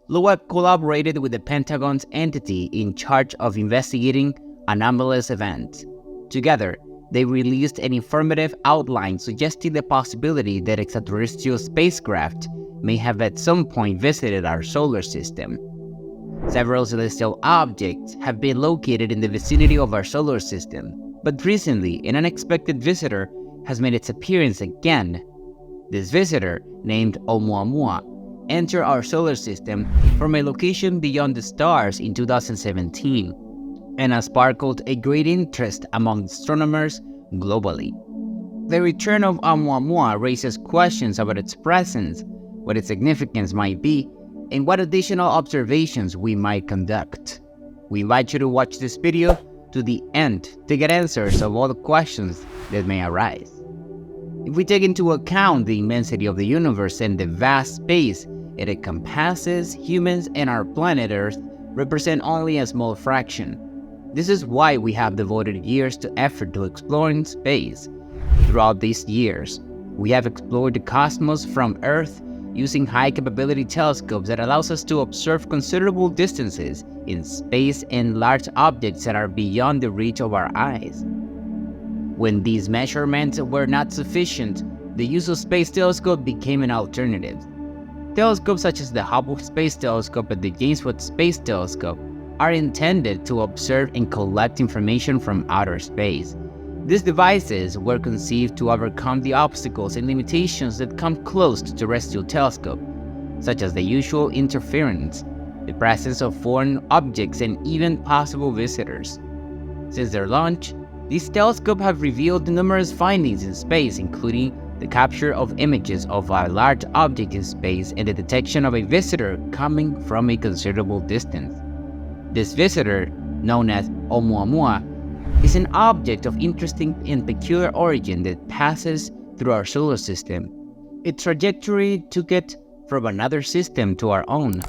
Loeb collaborated with the Pentagon's entity in charge of investigating anomalous events. Together, they released an informative outline suggesting the possibility that extraterrestrial spacecraft may have at some point visited our solar system. Several celestial objects have been located in the vicinity of our solar system, but recently an unexpected visitor has made its appearance again. This visitor, named Oumuamua, entered our solar system from a location beyond the stars in 2017 and has sparkled a great interest among astronomers globally. The return of Oumuamua raises questions about its presence, what its significance might be, and what additional observations we might conduct. We invite you to watch this video to the end to get answers of all the questions that may arise. If we take into account the immensity of the universe and the vast space it encompasses, humans and our planet Earth represent only a small fraction. This is why we have devoted years to effort to exploring space. Throughout these years, we have explored the cosmos from Earth using high-capability telescopes that allows us to observe considerable distances in space and large objects that are beyond the reach of our eyes. When these measurements were not sufficient, the use of space telescope became an alternative. Telescopes such as the Hubble Space Telescope and the James Webb Space Telescope are intended to observe and collect information from outer space. These devices were conceived to overcome the obstacles and limitations that come close to terrestrial telescope, such as the usual interference, the presence of foreign objects, and even possible visitors. Since their launch, these telescopes have revealed numerous findings in space, including the capture of images of a large object in space and the detection of a visitor coming from a considerable distance. This visitor, known as Oumuamua, is an object of interesting and peculiar origin that passes through our solar system. Its trajectory took it from another system to our own,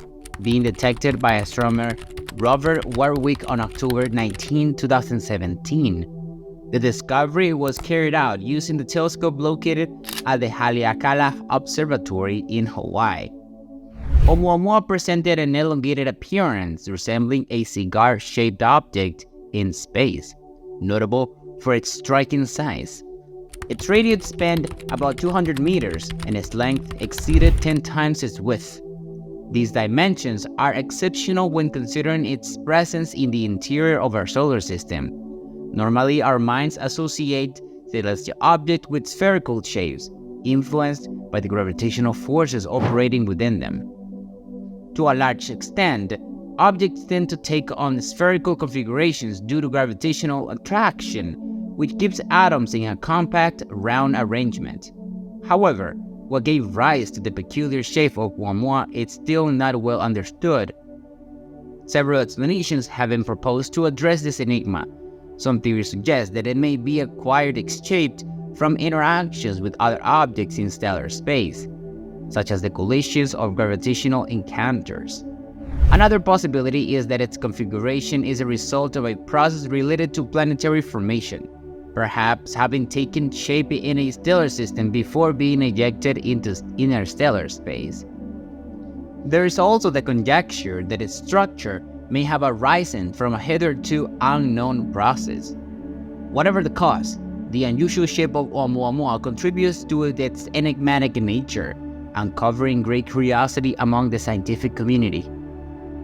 being detected by astronomer Robert Warwick on October 19, 2017. The discovery was carried out using the telescope located at the Haleakala Observatory in Hawaii. Oumuamua presented an elongated appearance resembling a cigar-shaped object in space, notable for its striking size. Its radius spanned about 200 meters and its length exceeded 10 times its width. These dimensions are exceptional when considering its presence in the interior of our solar system. Normally, our minds associate celestial objects with spherical shapes, influenced by the gravitational forces operating within them. To a large extent, objects tend to take on spherical configurations due to gravitational attraction, which keeps atoms in a compact, round arrangement. However, what gave rise to the peculiar shape of Oumuamua is still not well understood. Several explanations have been proposed to address this enigma. Some theories suggest that it may be acquired shaped from interactions with other objects in stellar space, such as the collisions of gravitational encounters. Another possibility is that its configuration is a result of a process related to planetary formation, perhaps having taken shape in a stellar system before being ejected into interstellar space. There is also the conjecture that its structure may have arisen from a hitherto unknown process. Whatever the cause, the unusual shape of Oumuamua contributes to its enigmatic nature, uncovering great curiosity among the scientific community.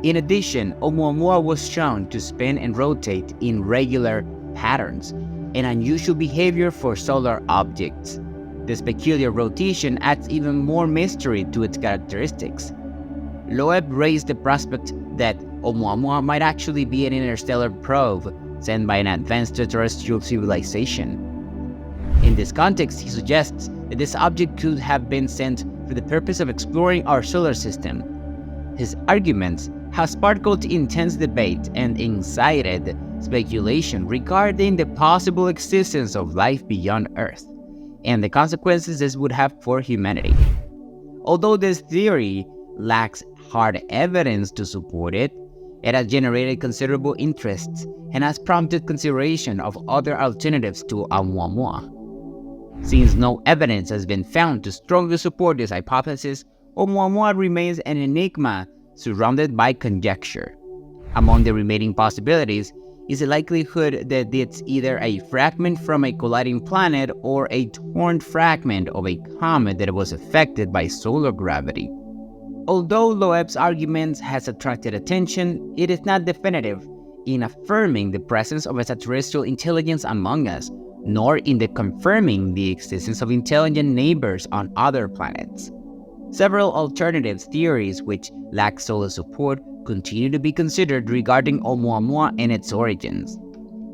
In addition, Oumuamua was shown to spin and rotate in regular patterns, an unusual behavior for solar objects. This peculiar rotation adds even more mystery to its characteristics. Loeb raised the prospect that Oumuamua might actually be an interstellar probe sent by an advanced terrestrial civilization. In this context, he suggests that this object could have been sent for the purpose of exploring our solar system. His arguments have sparked intense debate and incited speculation regarding the possible existence of life beyond Earth and the consequences this would have for humanity. Although this theory lacks hard evidence to support it, it has generated considerable interest and has prompted consideration of other alternatives to Oumuamua. Since no evidence has been found to strongly support this hypothesis, Oumuamua remains an enigma surrounded by conjecture. Among the remaining possibilities is the likelihood that it's either a fragment from a colliding planet or a torn fragment of a comet that was affected by solar gravity. Although Loeb's argument has attracted attention, it is not definitive in affirming the presence of extraterrestrial intelligence among us, nor in confirming the existence of intelligent neighbors on other planets. Several alternative theories which lack solid support continue to be considered regarding Oumuamua and its origins.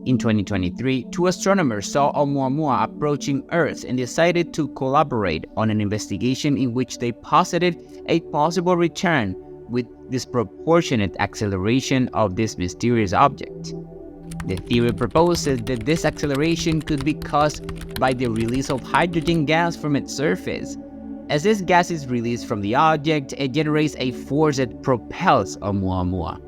In 2023, two astronomers saw Oumuamua approaching Earth and decided to collaborate on an investigation in which they posited a possible return with disproportionate acceleration of this mysterious object. The theory proposes that this acceleration could be caused by the release of hydrogen gas from its surface. As this gas is released from the object, it generates a force that propels Oumuamua.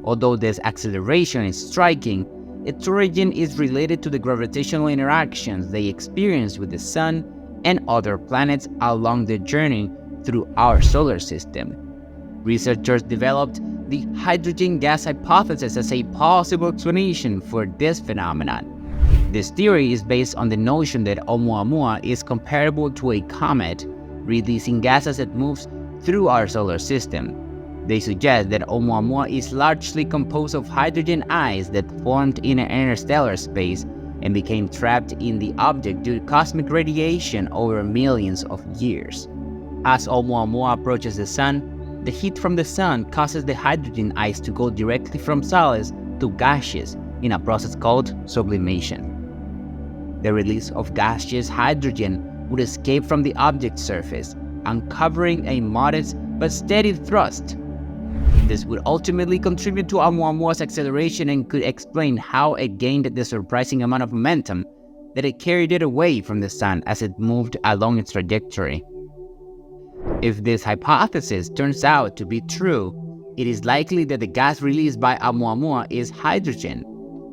Although this acceleration is striking, its origin is related to the gravitational interactions they experience with the Sun and other planets along their journey through our solar system. Researchers developed the hydrogen gas hypothesis as a possible explanation for this phenomenon. This theory is based on the notion that Oumuamua is comparable to a comet, releasing gas as it moves through our solar system. They suggest that Oumuamua is largely composed of hydrogen ice that formed in an interstellar space and became trapped in the object due to cosmic radiation over millions of years. As Oumuamua approaches the Sun, the heat from the Sun causes the hydrogen ice to go directly from solids to gaseous in a process called sublimation. The release of gaseous hydrogen would escape from the object's surface, uncovering a modest but steady thrust. This would ultimately contribute to Oumuamua's acceleration and could explain how it gained the surprising amount of momentum that it carried it away from the Sun as it moved along its trajectory. If this hypothesis turns out to be true, it is likely that the gas released by Oumuamua is hydrogen,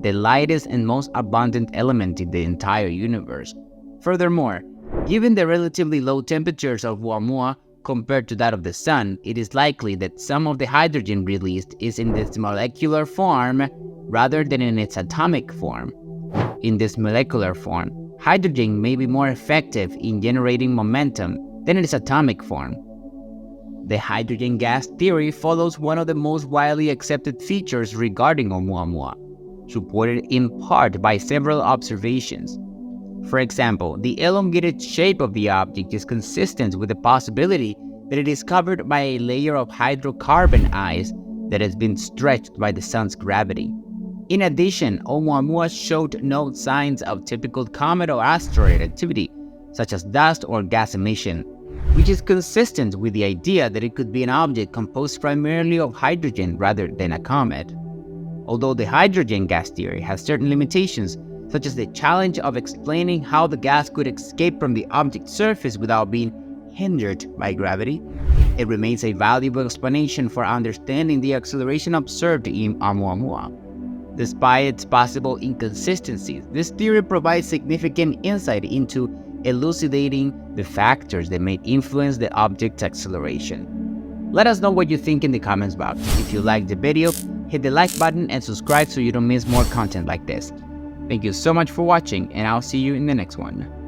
the lightest and most abundant element in the entire universe. Furthermore, given the relatively low temperatures of Oumuamua compared to that of the Sun, it is likely that some of the hydrogen released is in its molecular form rather than in its atomic form. In this molecular form, hydrogen may be more effective in generating momentum than in its atomic form. The hydrogen gas theory follows one of the most widely accepted features regarding Oumuamua, supported in part by several observations. For example, the elongated shape of the object is consistent with the possibility that it is covered by a layer of hydrocarbon ice that has been stretched by the Sun's gravity. In addition, Oumuamua showed no signs of typical comet or asteroid activity, such as dust or gas emission, which is consistent with the idea that it could be an object composed primarily of hydrogen rather than a comet. Although the hydrogen gas theory has certain limitations, such as the challenge of explaining how the gas could escape from the object's surface without being hindered by gravity, it remains a valuable explanation for understanding the acceleration observed in Oumuamua. Despite its possible inconsistencies, this theory provides significant insight into elucidating the factors that may influence the object's acceleration. Let us know what you think in the comments box. If you liked the video, hit the like button and subscribe so you don't miss more content like this. Thank you so much for watching, and I'll see you in the next one.